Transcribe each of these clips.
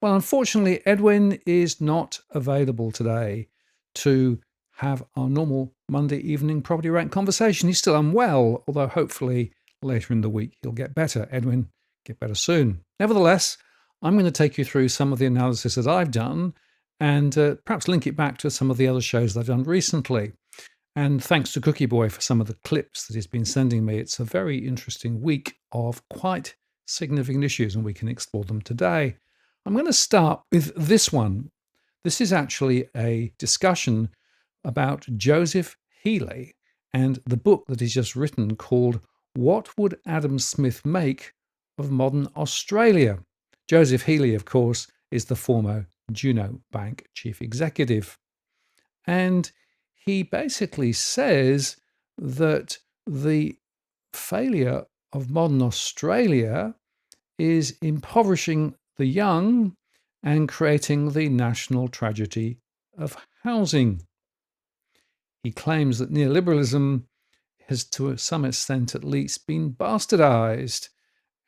Well, unfortunately, Edwin is not available today to have our normal Monday evening property rant conversation. He's still unwell, although hopefully later in the week he'll get better. Edwin, get better soon. Nevertheless, I'm going to take you through some of the analysis that I've done and perhaps link it back to some of the other shows that I've done recently. And thanks to Cookie Boy for some of the clips that he's been sending me. It's a very interesting week of quite significant issues, and we can explore them today. I'm going to start with this one. This is actually a discussion about Joseph Healy and the book that he's just written called What Would Adam Smith Make of Modern Australia? Joseph Healy, of course, is the former Juno Bank chief executive. And he basically says that the failure of modern Australia is impoverishing the young and creating the national tragedy of housing. He claims that neoliberalism has, to some extent at least, been bastardized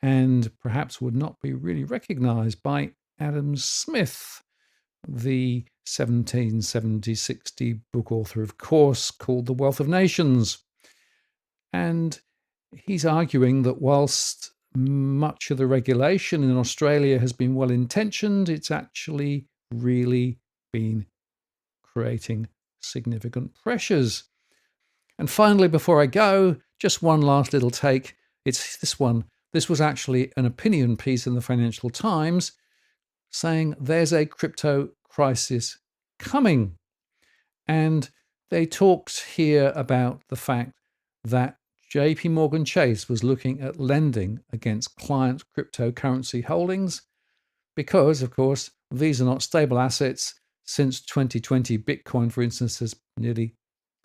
and perhaps would not be really recognized by Adam Smith, the 1770-60 book author, of course, called The Wealth of Nations. And he's arguing that whilst much of the regulation in Australia has been well-intentioned, it's actually really been creating significant pressures. And finally, before I go, just one last little take. It's this one. This was actually an opinion piece in the Financial Times saying there's a crypto crisis coming. And they talked here about the fact that JP Morgan Chase was looking at lending against client cryptocurrency holdings because, of course, these are not stable assets. Since 2020, Bitcoin, for instance, has nearly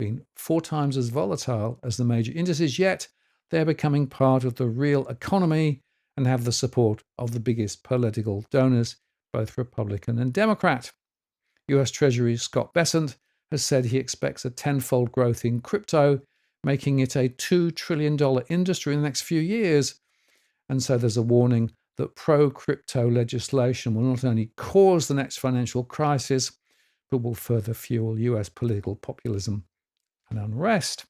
been 4 times as volatile as the major indices, yet they're becoming part of the real economy and have the support of the biggest political donors, both Republican and Democrat. US Treasury Scott Bessent has said he expects a tenfold growth in crypto, making it a $2 trillion industry in the next few years. And so there's a warning that pro-crypto legislation will not only cause the next financial crisis, but will further fuel US political populism and unrest.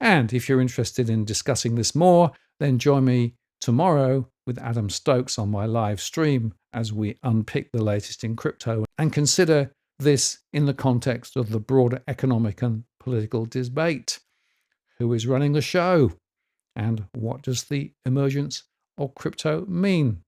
And if you're interested in discussing this more, then join me tomorrow with Adam Stokes on my live stream as we unpick the latest in crypto and consider this in the context of the broader economic and political debate. Who is running the show? And what does the emergence of crypto mean?